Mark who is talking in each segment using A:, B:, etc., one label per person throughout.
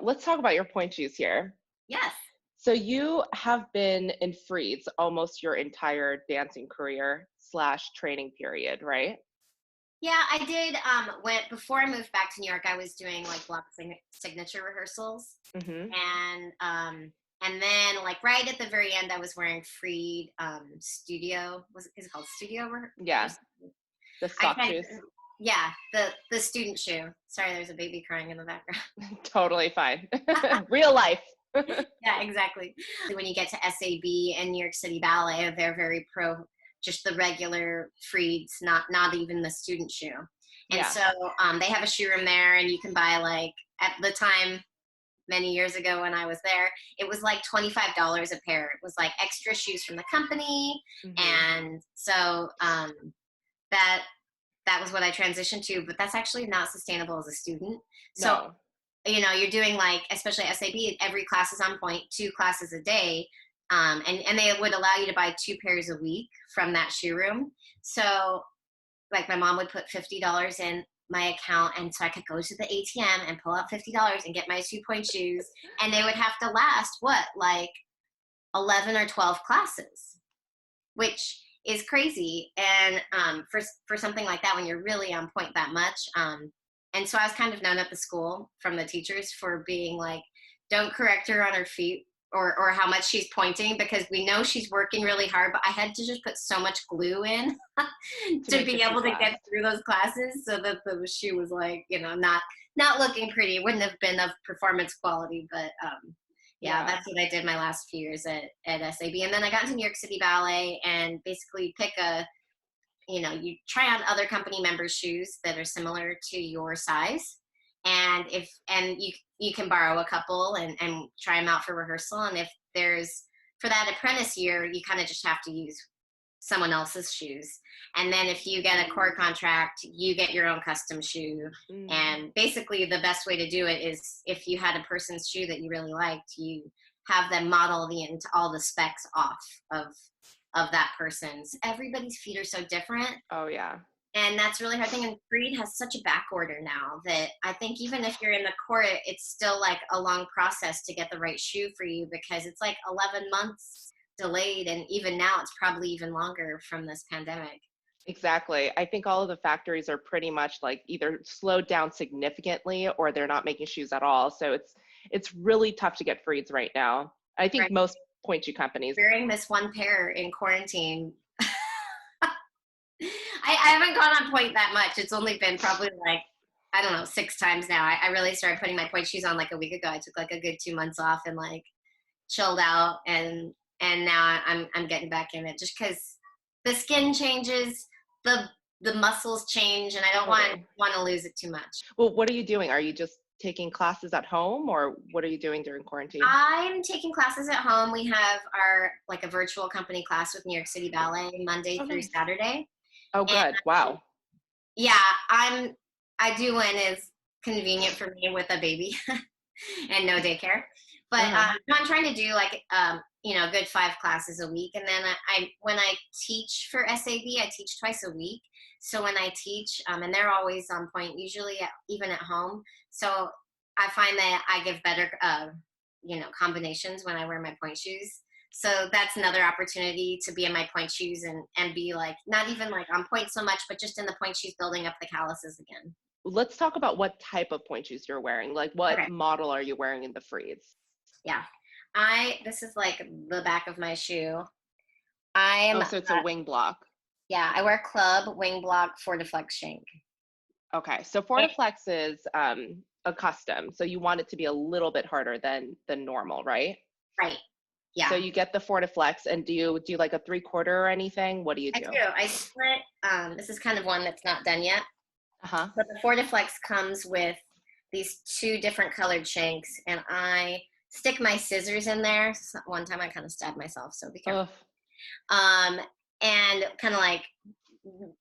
A: let's talk about your point shoes here.
B: Yes.
A: So you have been in freeze almost your entire dancing career slash training period, right?
B: Yeah, I did. When before I moved back to New York, I was doing like block signature rehearsals,
A: Mm-hmm.
B: and then like right at the very end, I was wearing free studio. Is it called studio
A: Yeah,
B: rehearsal?
A: the
B: I
A: sock
B: tried.
A: shoes.
B: Yeah, the student shoe. Sorry, there's a baby crying in the background.
A: Totally fine. Real life.
B: Yeah, exactly. When you get to SAB and New York City Ballet, they're very pro just the regular freeds, not even the student shoe. And
A: Yeah.
B: so they have a shoe room there, and you can buy like at the time many years ago when I was there, it was like $25 a pair. It was like extra shoes from the company,
A: Hmm.
B: and so that that was what I transitioned to. But that's actually not sustainable as a student. So
A: No.
B: you're doing like, especially SAB, every class is on point, 2 classes a day. And they would allow you to buy 2 pairs a week from that shoe room. So like my mom would put $50 in my account, and so I could go to the ATM and pull out $50 and get my 2 point shoes, and they would have to last what, like 11 or 12 classes, which is crazy. And for something like that, when you're really on point that much, and so I was kind of known at the school from the teachers for being like, don't correct her on her feet or how much she's pointing, because we know she's working really hard, but I had to just put so much glue in
A: To
B: to
A: make the
B: be able
A: shoes
B: to get
A: last.
B: through those classes so that the shoe was like, not looking pretty. It wouldn't have been of performance quality, but yeah,
A: Yeah.
B: that's what I did my last few years at SAB. And then I got into New York City Ballet, and basically you try on other company members' shoes that are similar to your size. And you can borrow a couple and try them out for rehearsal. And if there's, for that apprentice year, you kind of just have to use someone else's shoes. And then if you get a core contract, you get your own custom shoe.
A: Mm.
B: And basically the best way to do it is, if you had a person's shoe that you really liked, you have them model all the specs off of that person's. Everybody's feet are so different,
A: Oh, yeah.
B: and that's a really hard thing. And Freed has such a back order now that I think even if you're in the court, it's still like a long process to get the right shoe for you, because it's like 11 months delayed, and even now it's probably even longer from this pandemic.
A: Exactly. I think all of the factories are pretty much like either slowed down significantly or they're not making shoes at all. So it's really tough to get freeds right now. I think
B: Right.
A: most point shoe companies.
B: Wearing this one pair in quarantine, I haven't gone on point that much. It's only been probably like, I don't know, 6 times now. I really started putting my point shoes on like a week ago. I took like a good 2 months off and like chilled out, and now I'm getting back in it, just because the skin changes, the muscles change, and I don't
A: Totally.
B: want to lose it too much.
A: Well, what are you doing? Are you just taking classes at home or what are you doing during quarantine?
B: I'm taking classes at home. We have our like a virtual company class with New York City Ballet Monday
A: Oh,
B: through
A: nice.
B: Saturday.
A: Oh,
B: And
A: good. Wow.
B: yeah, I do when it's convenient for me with a baby and no daycare. But
A: Uh-huh.
B: no, I'm trying to do like a good 5 classes a week, and then I when I teach for SAB, I teach twice a week. So when I teach, and they're always on point, usually even at home. So I find that I give better combinations when I wear my point shoes. So that's another opportunity to be in my point shoes and be like, not even like on point so much, but just in the point shoes, building up the calluses again.
A: Let's talk about what type of point shoes you're wearing. Like what
B: Okay.
A: model are you wearing in the freeze?
B: Yeah. This is like the back of my shoe. I'm
A: Oh, so it's a wing block.
B: Yeah, I wear club, wing block, Fortiflex shank.
A: Okay, so Fortiflex is a custom, so you want it to be a little bit harder than normal, right?
B: Right.
A: So
B: Yeah.
A: you get the Fortiflex, and do you like a 3/4 or anything? What do you
B: I
A: do?
B: do. I split. This is kind of one that's not done yet,
A: Uh-huh.
B: but the Fortiflex comes with these 2 different colored shanks, and I stick my scissors in there. So one time I kind of stabbed myself, so be careful.
A: Ugh.
B: Um, and kind of like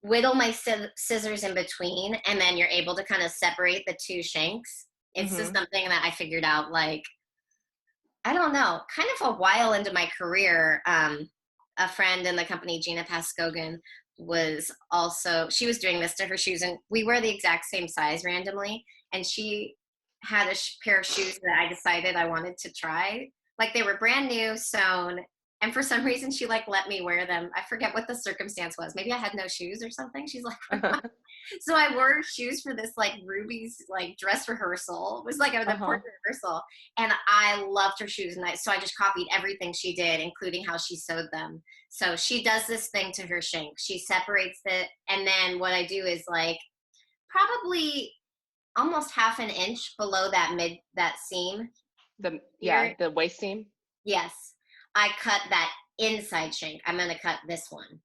B: whittle my scissors in between, and then you're able to kind of separate the 2 shanks. It's just
A: Mm-hmm.
B: something that I figured out, like, I don't know, kind of a while into my career. A friend in the company, Gina Pascogan, she was doing this to her shoes, and we were the exact same size randomly. And she had a pair of shoes that I decided I wanted to try. Like they were brand new, sewn, and for some reason she like let me wear them. I forget what the circumstance was. Maybe I had no shoes or something. She's like, so I wore shoes for this like Ruby's like dress rehearsal. It was like an
A: Uh-huh.
B: important rehearsal, and I loved her shoes, and so I just copied everything she did, including how she sewed them. So she does this thing to her shank. She separates it, and then what I do is like probably almost half an inch below that seam here.
A: The waist seam.
B: Yes, I cut that inside shank. I'm going to cut this one.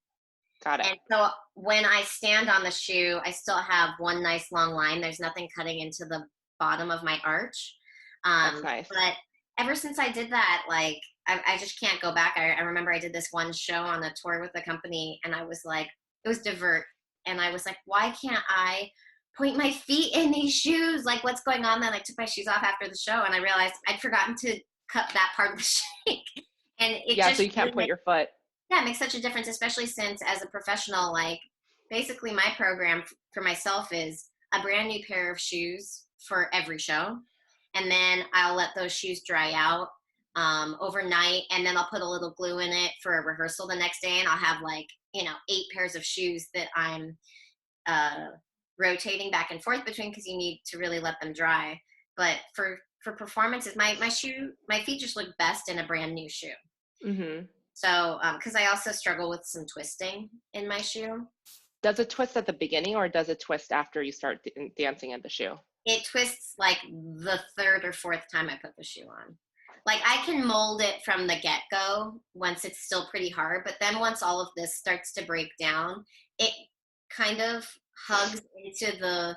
A: Got it.
B: And so when I stand on the shoe, I still have one nice long line. There's nothing cutting into the bottom of my arch.
A: That's nice.
B: But ever since I did that, like, I just can't go back. I remember I did this one show on a tour with the company, and I was like, it was divert. And I was like, why can't I point my feet in these shoes? Like, what's going on? Then I took my shoes off after the show, and I realized I'd forgotten to cut that part of the shank. And it
A: Yeah, so
B: just
A: you can't point your foot.
B: yeah, it makes such a difference, especially since as a professional, like basically my program for myself is a brand new pair of shoes for every show. And then I'll let those shoes dry out overnight. And then I'll put a little glue in it for a rehearsal the next day. And I'll have like, 8 pairs of shoes that I'm uh, rotating back and forth between because you need to really let them dry. But for performances, my feet just look best in a brand new shoe.
A: Mm-hmm.
B: So, because I also struggle with some twisting in my shoe.
A: Does it twist at the beginning or does it twist after you start dancing in the shoe?
B: It twists like the third or fourth time I put the shoe on. Like I can mold it from the get-go once it's still pretty hard, but then once all of this starts to break down, it kind of hugs into the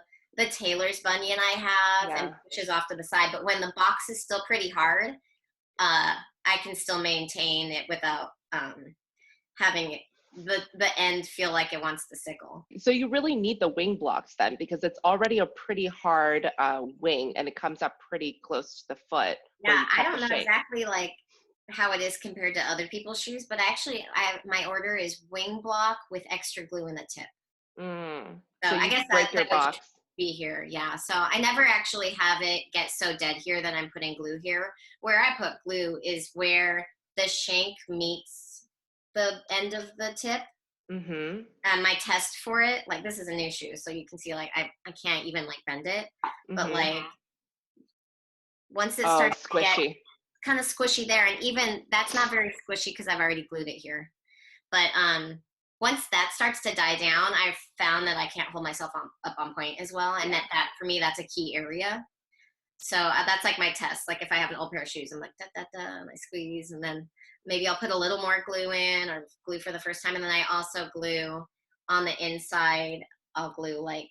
B: tailor's bunion I have
A: Yeah.
B: and pushes off to the side. But when the box is still pretty hard, I can still maintain it without having the end feel like it wants to sickle.
A: So you really need the wing blocks then because it's already a pretty hard wing and it comes up pretty close to the foot. Where
B: Yeah,
A: you
B: I
A: cut
B: don't
A: the
B: know
A: shank.
B: exactly like how it is compared to other people's shoes, but actually, my order is wing block with extra glue in the tip.
A: Mm.
B: So
A: So
B: I
A: you
B: guess
A: break your
B: that would
A: box.
B: be here. Yeah. So I never actually have it get so dead here that I'm putting glue here. Where I put glue is where the shank meets the end of the tip.
A: Mm-hmm.
B: And my test for it, like this is a new shoe, so you can see like I can't even like bend it, but
A: Mm-hmm.
B: like once it
A: Oh,
B: starts to get
A: squishy.
B: kind of squishy there, and even that's not very squishy because I've already glued it here. But once that starts to die down, I've found that I can't hold myself up on point as well, and that for me that's a key area. So that's like my test. Like if I have an old pair of shoes, I'm like da da da, and I squeeze, and then maybe I'll put a little more glue in, or glue for the first time, and then I also glue on the inside. I'll glue like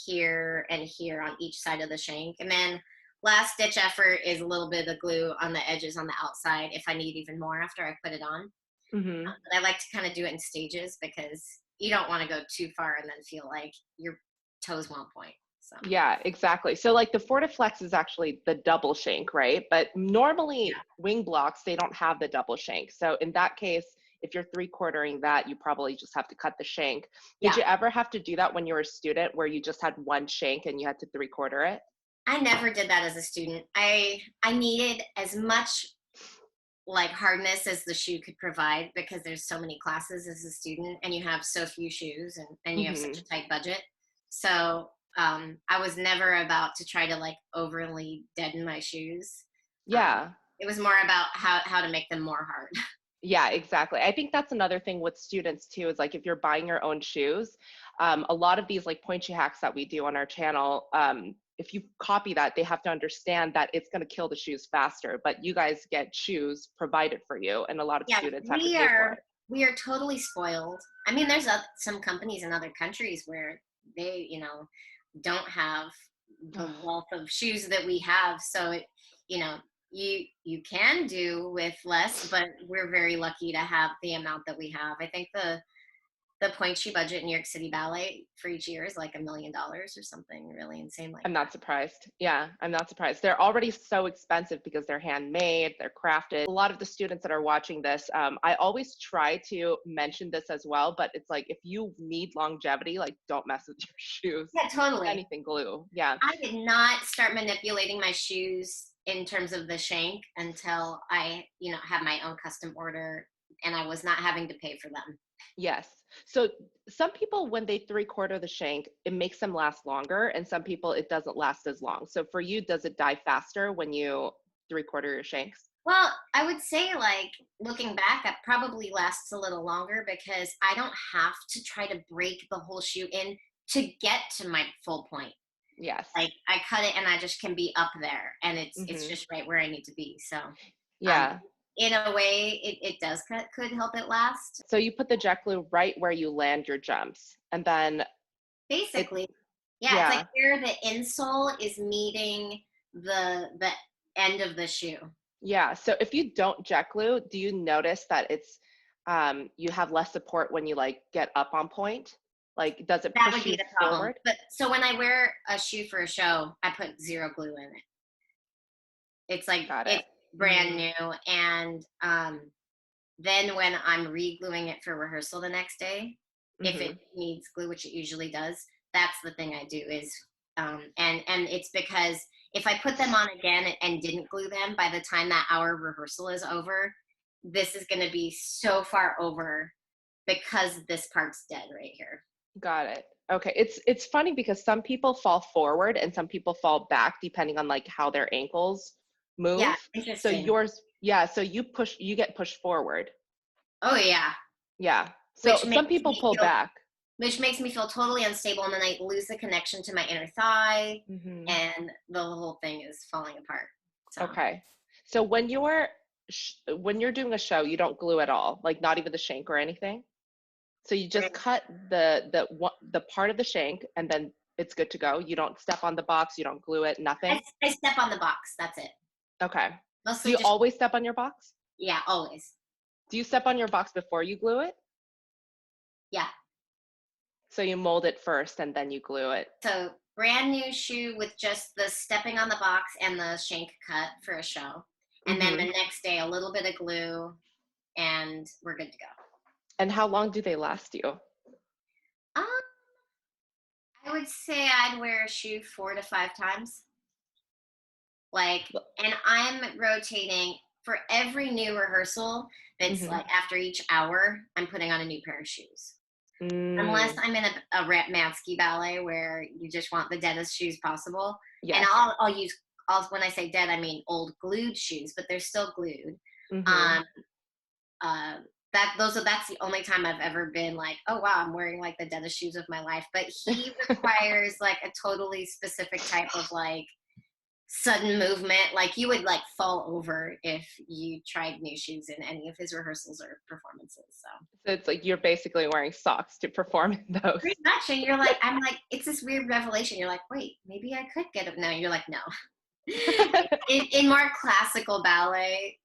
B: here and here on each side of the shank, and then last ditch effort is a little bit of glue on the edges on the outside if I need even more after I put it on.
A: Mm-hmm.
B: But I like to kind of do it in stages because you don't want to go too far and then feel like your toes won't point. So
A: Yeah, exactly. So like the Fortiflex is actually the double shank, right? But normally wing blocks, they don't have the double shank. So in that case, if you're 3/4ing that, you probably just have to cut the shank. Did
B: yeah,
A: you ever have to do that when you were a student where you just had one shank and you had to 3/4 it?
B: I never did that as a student. I needed as much like hardness as the shoe could provide because there's so many classes as a student and you have so few shoes and you have such
A: Mm-hmm.
B: a tight budget. So I was never about to try to like overly deaden my shoes.
A: Yeah.
B: It was more about how to make them more hard.
A: Yeah, exactly. I think that's another thing with students too, is like if you're buying your own shoes, a lot of these like pointy hacks that we do on our channel, if you copy that, they have to understand that it's going to kill the shoes faster, but you guys get shoes provided for you, and a lot of
B: Yeah,
A: students have to pay for it.
B: we are totally spoiled. I mean, there's some companies in other countries where they, don't have the
A: Ugh.
B: wealth of shoes that we have. So, you know, you can do with less, but we're very lucky to have the amount that we have. I think the point shoe budget in New York City Ballet for each year is like $1 million or something really insane like
A: I'm
B: that.
A: not surprised. Yeah, I'm not surprised. They're already so expensive because they're handmade, they're crafted. A lot of the students that are watching this, I always try to mention this as well, but it's like if you need longevity, like don't mess with your shoes.
B: Yeah, totally.
A: Anything glue. Yeah.
B: I did not start manipulating my shoes in terms of the shank until I, have my own custom order and I was not having to pay for them.
A: Yes. So some people, when they 3/4 the shank, it makes them last longer, and some people it doesn't last as long. So for you, does it die faster when you 3/4 your shanks?
B: Well, I would say, like, looking back, it probably lasts a little longer because I don't have to try to break the whole shoe in to get to my full point.
A: Yes.
B: Like, I cut it and I just can be up there, and it's
A: Hmm.
B: just right where I need to be. So, um,
A: Yeah.
B: in a way, it does could help it last.
A: So you put the jet glue right where you land your jumps, and then it,
B: Basically, yeah, it's like
A: yeah,
B: where the insole is meeting the end of the shoe.
A: yeah. So if you don't jet glue, do you notice that it's you have less support when you like get up on point? Like, does it
B: That
A: push
B: would be
A: you
B: the problem.
A: forward?
B: But so when I wear a shoe for a show, I put zero glue in it. It's like
A: Got it.
B: it's brand
A: Mm,
B: new, and then when I'm re-gluing it for rehearsal the next day, if it
A: mm-hmm.
B: needs glue, which it usually does, that's the thing I do is, and it's because if I put them on again and didn't glue them by the time that hour of rehearsal is over, this is going to be so far over because this part's dead right here.
A: Got it. Okay. It's funny because some people fall forward and some people fall back depending on like how their ankles
B: Yeah,
A: move. So
B: interesting.
A: yours, yeah, so you get pushed forward.
B: Oh yeah,
A: Yeah. So
B: which
A: some
B: makes
A: people
B: me
A: pull
B: feel
A: back.
B: which makes me feel totally unstable, and then I lose the connection to my inner thigh,
A: Hmm.
B: and the whole thing is falling apart. So
A: Okay. So when you're doing a show, you don't glue at all, like not even the shank or anything. So you just cut the part of the shank and then it's good to go. You don't step on the box, you don't glue it,
B: I,
A: nothing.
B: I step on the box. That's it.
A: Okay. Do
B: Mostly
A: you
B: just,
A: always step on your box?
B: yeah, always.
A: Do you step on your box before you glue it?
B: Yeah.
A: So you mold it first and then you glue it.
B: So brand new shoe with just the stepping on the box and the shank cut for a show. And then
A: Hmm.
B: the next day, a little bit of glue, and we're good to go.
A: And how long do they last you?
B: Um, I would say I'd wear a shoe 4 to 5 times. Like, and I'm rotating for every new rehearsal that's
A: Mm-hmm.
B: like after each hour, I'm putting on a new pair of shoes. Unless
A: Mm,
B: I'm in a Mansky ballet where you just want the deadest shoes possible. And
A: yes.
B: I'll use, when I say dead, I mean old glued shoes, but they're still glued.
A: Mm-hmm.
B: Um, uh, that's the only time I've ever been like, oh wow, I'm wearing like the deadest shoes of my life. But he requires like a totally specific type of like sudden movement. Like you would like fall over if you tried new shoes in any of his rehearsals or performances. So
A: So it's like you're basically wearing socks to perform in those.
B: pretty much. And you're like, I'm like, it's this weird revelation. You're like, wait, maybe I could get it. No, you're like, no. In more classical ballet,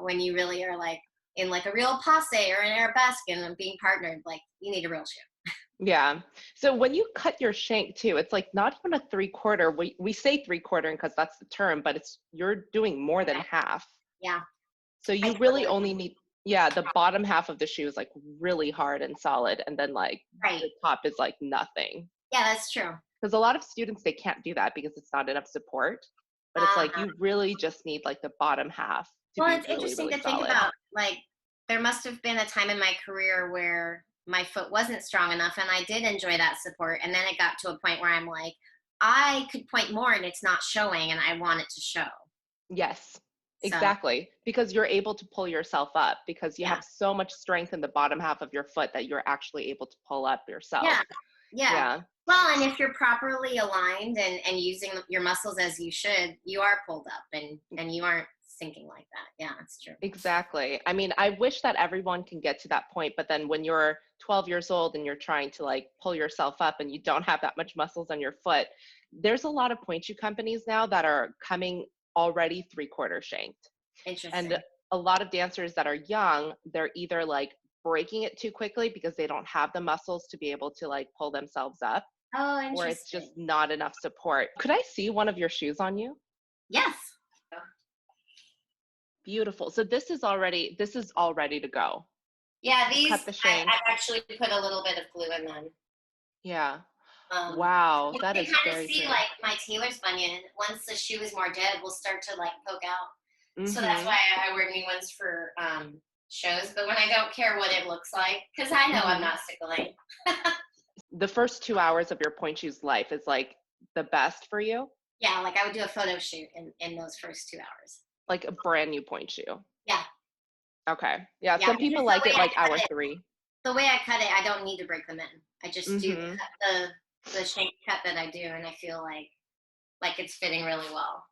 B: when you really are like in like a real passe or an arabesque and being partnered, like you need a real shoe.
A: Yeah. So when you cut your shank too, it's like not even a 3/4. We say 3/4 because that's the term, but it's you're doing more than
B: Okay.
A: half.
B: Yeah,
A: So
B: I
A: you really
B: totally
A: only
B: agree.
A: need, yeah, the bottom half of the shoe is like really hard and solid, and then like
B: Right.
A: the top is like nothing.
B: Yeah, that's true.
A: Because a lot of students they can't do that because it's not enough support. But it's like
B: Uh-huh.
A: you really just need like the bottom half to
B: Well,
A: be
B: it's
A: really,
B: interesting
A: really
B: to think
A: solid.
B: about. Like, there must have been a time in my career where my foot wasn't strong enough, and I did enjoy that support. And then it got to a point where I'm like, I could point more, and it's not showing, and I want it to show.
A: Yes,
B: So,
A: exactly. Because you're able to pull yourself up because you
B: yeah,
A: have so much strength in the bottom half of your foot that you're actually able to pull up yourself.
B: yeah, yeah.
A: Yeah,
B: Well, and if you're properly aligned and using your muscles as you should, you are pulled up and you aren't sinking like that. Yeah, that's true.
A: exactly. I mean, I wish that everyone can get to that point, but then when you're 12 years old and you're trying to like pull yourself up and you don't have that much muscles on your foot, there's a lot of point shoe companies now that are coming already 3/4 shanked. And
B: Interesting.
A: a lot of dancers that are young, they're either like breaking it too quickly because they don't have the muscles to be able to like pull themselves up,
B: Oh,
A: or it's just
B: interesting.
A: not enough support. Could I see one of your shoes on you?
B: Yes.
A: Beautiful. So this is all ready to go.
B: Yeah,
A: You cut
B: these
A: the shank.
B: I actually put a little bit of glue in them.
A: Yeah.
B: Um,
A: Wow,
B: you
A: that
B: can
A: is
B: kind of
A: very
B: see
A: pretty.
B: like my tailor's bunion. Once the shoe is more dead, will start to like poke out. So that's
A: Mhm.
B: why I wear new ones for shows. But when I don't care what it looks like, because I know I'm
A: Mhm.
B: not sickling.
A: The first 2 hours of your point shoes life is like the best for you?
B: Yeah, like I would do a photo shoot in those first 2 hours.
A: Like a brand new point shoe.
B: Yeah,
A: Okay. Yeah,
B: yeah.
A: some
B: Because
A: people like it like hour 3.
B: the way I cut it, I don't need to break them in. I just do
A: Mhm.
B: the shank cut that I do, and I feel like it's fitting really well.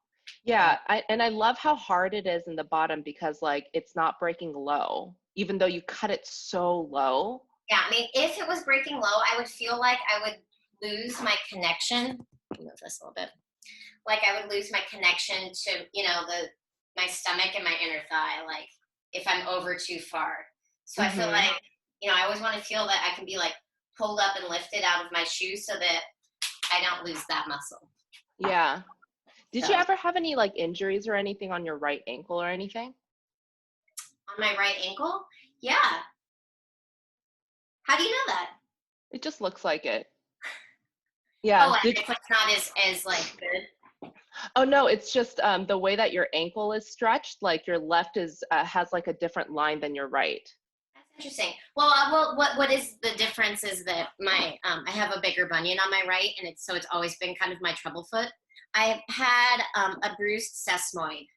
A: Yeah,
B: But
A: I love how hard it is in the bottom because like it's not breaking low, even though you cut it so low.
B: yeah, I mean, if it was breaking low, I would feel like I would lose my connection. Let me move this a little bit. Like I would lose my connection to, the my stomach and my inner thigh, like if I'm over too far. So I feel
A: Mhm.
B: like, I always want to feel that I can be like pulled up and lifted out of my shoes so that I don't lose that muscle.
A: Yeah. Did you
B: So
A: ever have any like injuries or anything on your right ankle or anything?
B: on my right ankle, yeah. How do you know that?
A: It just looks like it.
B: Oh,
A: Yeah.
B: and my foot's not as like good.
A: Oh no, it's just the way that your ankle is stretched. Like your left is has like a different line than your right.
B: That's interesting. Well, what is the difference is that my I have a bigger bunion on my right, and it's always been kind of my trouble foot. I've had a bruised sesamoid,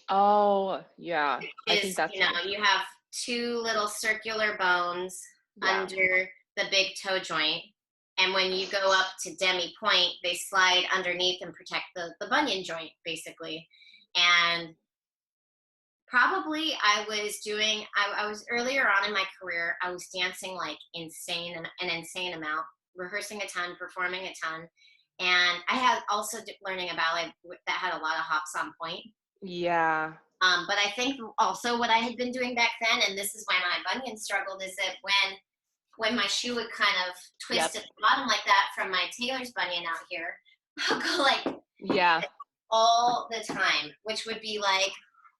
A: Oh yeah, I think
B: is
A: that's it.
B: you have two little circular bones
A: Yeah.
B: under the big toe joint, and when you go up to demi point, they slide underneath and protect the bunion joint basically. And probably I was earlier on in my career, I was dancing like an insane amount, rehearsing a ton, performing a ton. And I had also learning a ballet that had a lot of hops on point.
A: Yeah.
B: But I think also what I had been doing back then, and this is why my bunion struggled, is that when my shoe would kind of twist
A: Yep.
B: at the bottom like that from my tailor's bunion out here, I'll go like
A: Yeah.
B: all the time, which would be like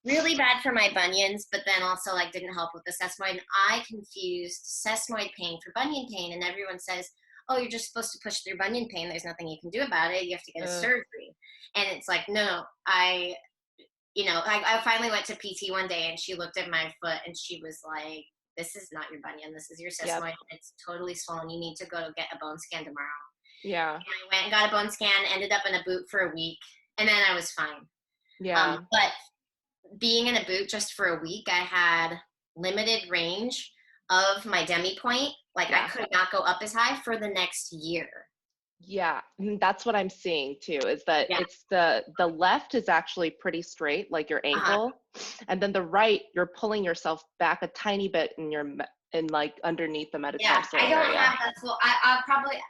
B: really bad for my bunions, but then also like didn't help with the sesamoid. And I confused sesamoid pain for bunion pain, and everyone says, "Oh, you're just supposed to push through bunion pain. There's nothing you can do about it. You have to get a
A: Uh,
B: surgery." And it's like, no, I finally went to PT one day, and she looked at my foot, and she was like, "This is not your bunion. This is your
A: yep.
B: sesamoid. It's totally swollen. You need to go get a bone scan tomorrow."
A: Yeah.
B: And I went and got a bone scan, ended up in a boot for a week, and then I was fine.
A: Yeah.
B: But being in a boot just for a week, I had limited range of my demi point. Like I
A: Yeah.
B: could not go up as high for the next year.
A: Yeah. That's what I'm seeing too, is that
B: Yeah.
A: it's the left is actually pretty straight, like your
B: Uh-huh.
A: ankle, and then the right, you're pulling yourself back a tiny bit in like underneath the
B: Yeah.
A: metatarsal
B: I don't
A: area.
B: have that full. I'll probably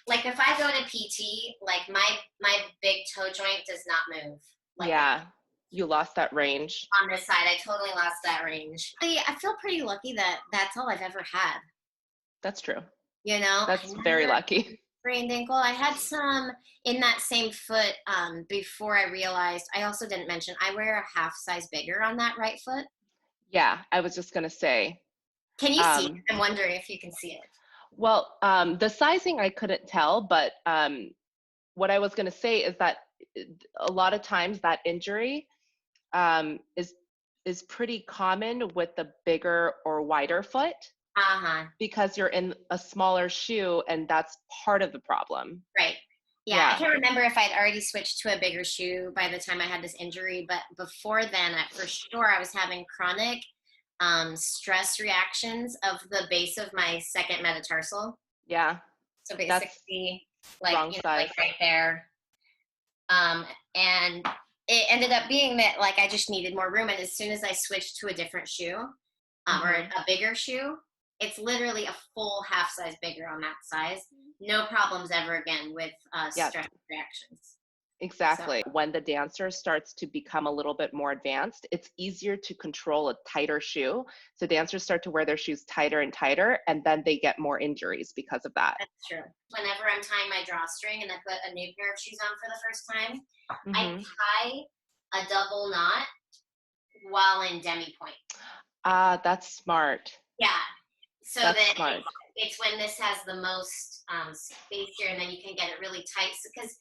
B: like if I go to PT, like my big toe joint does not move like at all.
A: Yeah. You lost that range.
B: On this side, I totally lost that range. I feel pretty lucky that that's all I've ever had.
A: That's true.
B: I
A: That's very
B: never
A: lucky.
B: sprained ankle. I had some in that same foot before I realized. I also didn't mention I wear a half size bigger on that right foot.
A: Yeah, I was just gonna say.
B: Can you see it?
A: Um,
B: I'm wondering if you can see it.
A: well, the sizing I couldn't tell, but what I was gonna say is that a lot of times that injury um, is is pretty common with the bigger or wider foot
B: Uh-huh.
A: because you're in a smaller shoe, and that's part of the problem.
B: Right. Yeah, I
A: Yeah.
B: can't remember if I'd already switched to a bigger shoe by the time I had this injury, but before then, for sure, I was having chronic stress reactions of the base of my second metatarsal.
A: Yeah.
B: So
A: That's
B: basically,
A: wrong
B: like
A: size.
B: right there. And it ended up being that like I just needed more room. And as soon as I switched to a different shoe, or
A: Hmm.
B: a bigger shoe, it's literally a full half size bigger on that size. No problems ever again with
A: Yep.
B: stress reactions. So
A: Exactly. When the dancer starts to become a little bit more advanced, it's easier to control a tighter shoe. So dancers start to wear their shoes tighter and tighter, and then they get more injuries because of that.
B: that's true. Whenever I'm tying my drawstring and I put a new pair of shoes on for the first time, I
A: Hmm.
B: tie a double knot while in demi point.
A: Ah, that's smart.
B: Yeah. So
A: That's
B: then
A: smart.
B: it's when this has the most space here, and then you can get it really tight. Because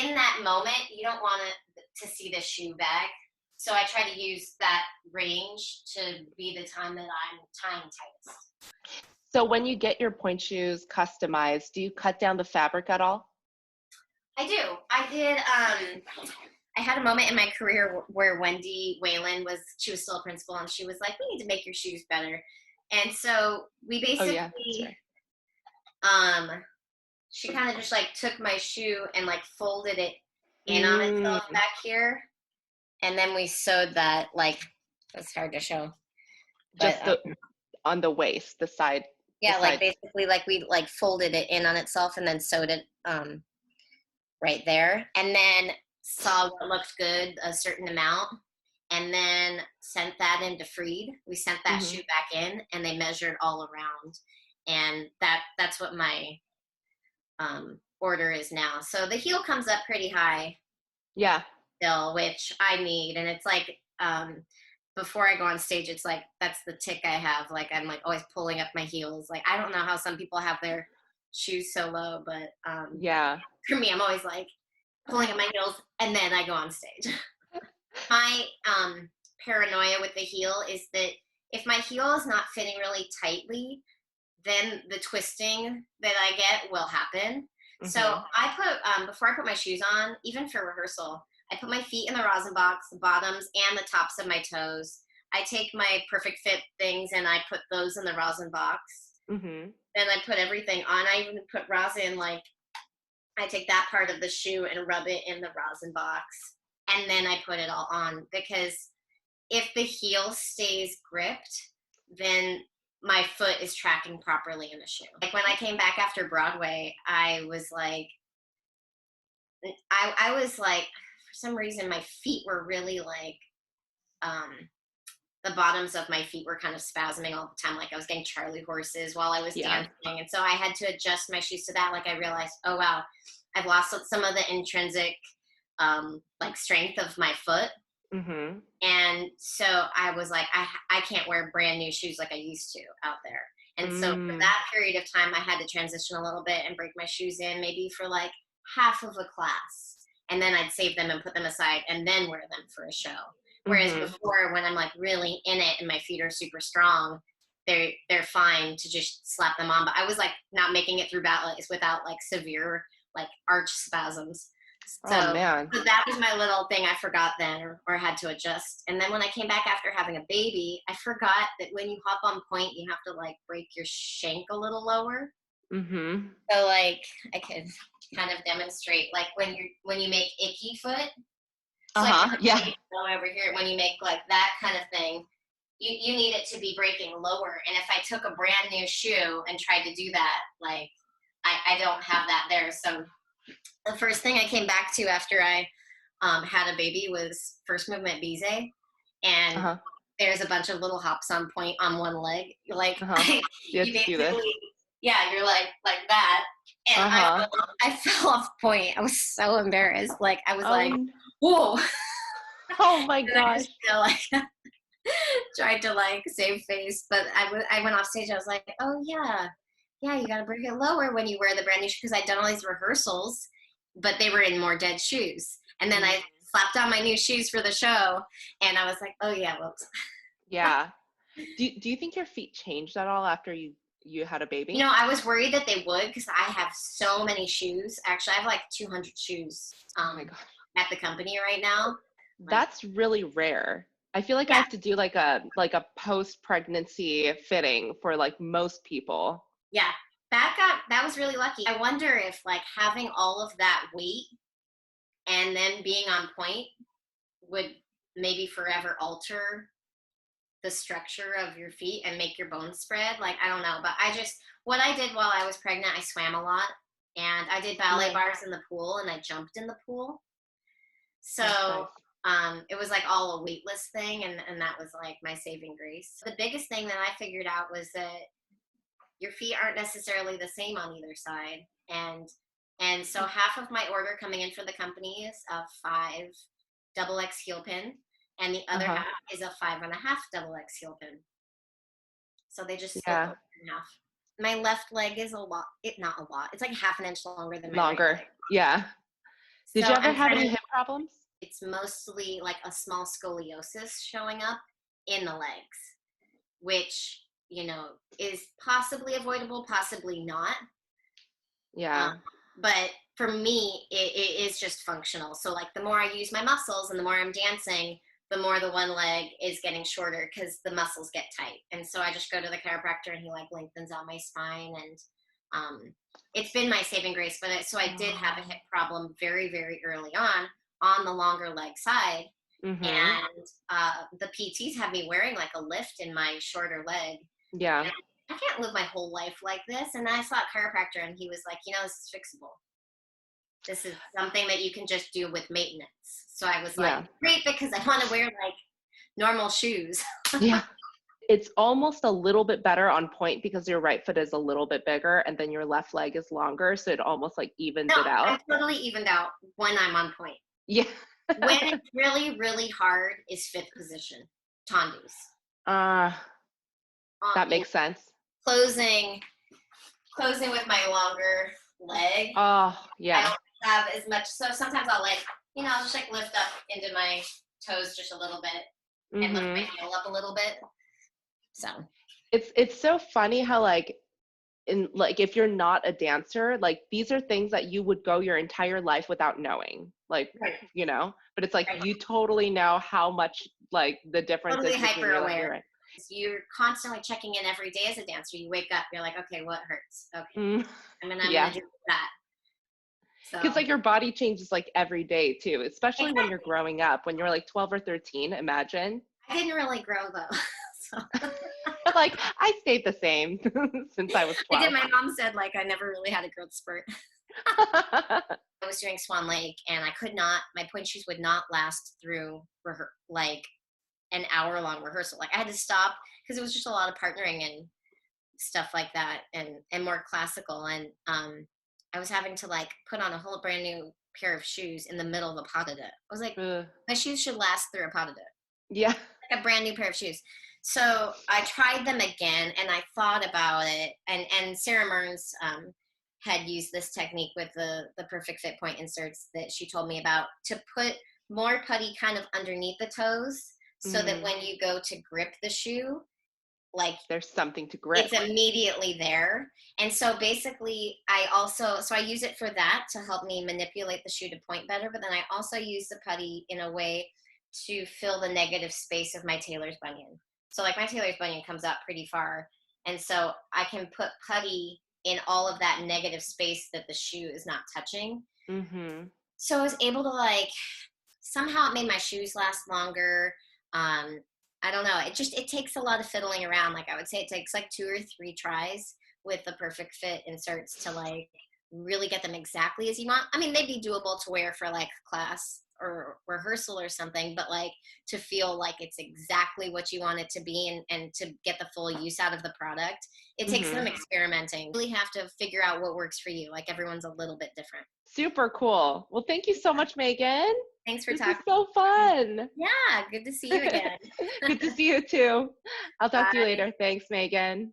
B: in that moment, you don't want to see the shoe bag. So I try to use that range to be the time that I'm tying tightest.
A: So when you get your point shoes customized, do you cut down the fabric at all?
B: I do. I did. I had a moment in my career where Wendy Whalen she was still a principal, and she was like, "We need to make your shoes better." And so we
A: Oh yeah, that's
B: basically,
A: right.
B: um, she kind of just like took my shoe and like folded it in on itself
A: Mm,
B: back here, and then we sewed that. Like, it's hard to show, but
A: just the on the waist, the
B: yeah, like
A: side.
B: basically, like we like folded it in on itself and then sewed it right there, and then saw what looked good, a certain amount, and then sent that into Freed. We sent that
A: Hmm.
B: shoe back in, and they measured all around, and that's what my order is now. So the heel comes up pretty high
A: Yeah.
B: still, which I need, and it's like before I go on stage, it's like that's the tick I have. Like I'm like always pulling up my heels. Like I don't know how some people have their shoes so low, but
A: Yeah.
B: for me, I'm always like pulling up my heels, and then I go on stage. My paranoia with the heel is that if my heel is not fitting really tightly, then the twisting that I get will happen. So
A: Hmm.
B: I put before I put my shoes on, even for rehearsal, I put my feet in the rosin box, the bottoms and the tops of my toes. I take my perfect fit things and I put those in the rosin box.
A: Hmm.
B: Then I put everything on. I even put rosin, like I take that part of the shoe and rub it in the rosin box. And then I put it all on, because if the heel stays gripped, then my foot is tracking properly in the shoe. Like when I came back after Broadway, I was like, for some reason, my feet were really like, um, the bottoms of my feet were kind of spasming all the time. Like I was getting Charlie horses while I was
A: Yeah.
B: dancing. And so I had to adjust my shoes to that. Like I realized, oh, wow, I've lost some of the intrinsic like strength of my foot.
A: Hmm.
B: And so I was like, I can't wear brand new shoes like I used to out there. And so for
A: Mm.
B: that period of time, I had to transition a little bit and break my shoes in maybe for like half of a class. And then I'd save them and put them aside and then wear them for a show. Whereas
A: Hmm.
B: before, when I'm like really in it and my feet are super strong, they're fine to just slap them on. But I was like not making it through ballets without like severe like arch spasms.
A: Oh
B: So,
A: man.
B: so that was my little thing I forgot then, or had to adjust. And then when I came back after having a baby, I forgot that when you hop on Pointe, you have to like break your shank a little lower.
A: Hmm.
B: So like I could kind of demonstrate like when you make icky foot. So like
A: Uh-huh. Yeah.
B: over here, when you make like that kind of thing, you need it to be breaking lower. And if I took a brand new shoe and tried to do that, like I don't have that there. So the first thing I came back to after I had a baby was first movement bize, and
A: Uh-huh.
B: there's a bunch of little hops on Pointe on one leg. Like
A: Uh-huh. You have
B: you
A: to do this.
B: basically, yeah, you're like that. And
A: Uh-huh.
B: I fell off Pointe. I was so embarrassed. Like I was
A: Oh,
B: like, whoa.
A: oh my
B: And I
A: gosh.
B: just like tried to like save face, but I went off stage. I was like, oh yeah, yeah, you gotta bring it lower when you wear the brand new shoes, because I'd done all these rehearsals, but they were in more dead shoes. And then
A: Mm.
B: I slapped on my new shoes for the show, and I was like, oh yeah, whoops.
A: Yeah. Do you think your feet changed at all after you had a
B: You
A: baby?
B: know, I was worried that they would, because I have so many shoes. Actually, I have like 200 shoes
A: Oh my gosh.
B: at the company right now. Like,
A: That's really rare. I feel like I
B: yeah,
A: have to do like a post-pregnancy fitting for like most people.
B: yeah, that was really lucky. I wonder if like having all of that weight and then being on Pointe would maybe forever alter the structure of your feet and make your bones spread. Like, I don't know, but what I did while I was pregnant, I swam a lot. And I did ballet
A: Nice.
B: bars in the pool, and I jumped in the pool.
A: That's
B: So
A: nice.
B: it was like all a weightless thing, and that was like my saving grace. The biggest thing that I figured out was that your feet aren't necessarily the same on either side, and so half of my order coming in for the company is a 5 XX heel pin, and the other
A: Uh-huh.
B: half is a 5.5 XX heel pin. So they just split the
A: Yeah.
B: order in half. My left leg is a lot, not a lot. It's like half an inch longer than my right
A: Longer.
B: leg.
A: Yeah. Did
B: So
A: you ever
B: I'm
A: have
B: trying
A: any
B: to.
A: hip problems?
B: It's mostly like a small scoliosis showing up in the legs, which is possibly avoidable, possibly not. Um,
A: Yeah.
B: but for me, it is just functional. So like the more I use my muscles and the more I'm dancing, the more the one leg is getting shorter because the muscles get tight. And so I just go to the chiropractor and he like lengthens out my spine, and it's been my saving grace. But so I did have a hip problem very, very early on the longer leg side.
A: Mm-hmm.
B: And the PTs had me wearing like a lift in my shorter leg.
A: Yeah.
B: And I can't live my whole life like this. And then I saw a chiropractor and he was like, this is fixable. This is something that you can just do with maintenance. So I was like,
A: Yeah.
B: great, because I want to wear like normal shoes.
A: Yeah. It's almost a little bit better on point because your right foot is a little bit bigger and then your left leg is longer. So it almost like evens
B: No,
A: it out.
B: I totally evened out when I'm on point.
A: Yeah.
B: When it's really, really hard is fifth position, tendus.
A: uh,
B: Uh,
A: that
B: you know,
A: makes sense.
B: closing with my longer leg.
A: Oh,
B: I
A: yeah.
B: don't have as much. So sometimes I'll like, I'll just like lift up into my toes just a little bit and lift my
A: Mm-hmm.
B: heel up a little bit. So
A: It's so funny how like if you're not a dancer, like these are things that you would go your entire life without knowing, like,
B: right,
A: but it's like
B: right.
A: you totally know how much like the difference
B: Totally
A: is between
B: hyper
A: your left and
B: aware.
A: your right.
B: You're constantly checking in every day as a dancer. You wake up, you're like, okay, what hurts? Okay,
A: Mm,
B: I'm gonna
A: yeah.
B: do that.
A: Because
B: So
A: like your body changes like every day too, especially when you're
B: exactly.
A: growing up. When you're like 12 or 13, imagine.
B: I didn't really grow though. So
A: Like I stayed the same since I was
B: I did.
A: 12.
B: My mom said like I never really had a growth spurt. I was doing Swan Lake and I could not. My point shoes would not last through like an hour-long rehearsal. Like I had to stop because it was just a lot of partnering and stuff like that, and more classical. And I was having to like put on a whole brand new pair of shoes in the middle of a pas de deux. I was like,
A: Ugh.
B: my shoes should last through a pas de deux,
A: Yeah.
B: like a brand new pair of shoes. So I tried them again, and I thought about it. And Sarah Mearns had used this technique with the Perfect Fit Point inserts that she told me about, to put more putty kind of underneath the toes, so that
A: Mm,
B: when you go to grip the shoe, like
A: there's something to
B: it's
A: grip.
B: immediately there. And so basically I use it for that to help me manipulate the shoe to point better, but then I also use the putty in a way to fill the negative space of my tailor's bunion. So like my tailor's bunion comes out pretty far, and so I can put putty in all of that negative space that the shoe is not touching.
A: Mm-hmm.
B: So I was able to like, somehow it made my shoes last longer. um I don't know, it takes a lot of fiddling around. Like I would say it takes like 2 or 3 tries with the Perfect Fit inserts to like really get them exactly as you want. I mean, they'd be doable to wear for like class or rehearsal or something, but like to feel like it's exactly what you want it to be, and to get the full use out of the product, it takes
A: Mm-hmm.
B: some experimenting. You really have to figure out what works for you. Like everyone's a little bit different.
A: Super cool. Well, thank you so much, Megan.
B: Thanks for
A: This is
B: talking.
A: so fun.
B: Yeah, good to see you again.
A: Good to see you too. I'll talk to you
B: Bye.
A: later. Thanks, Megan.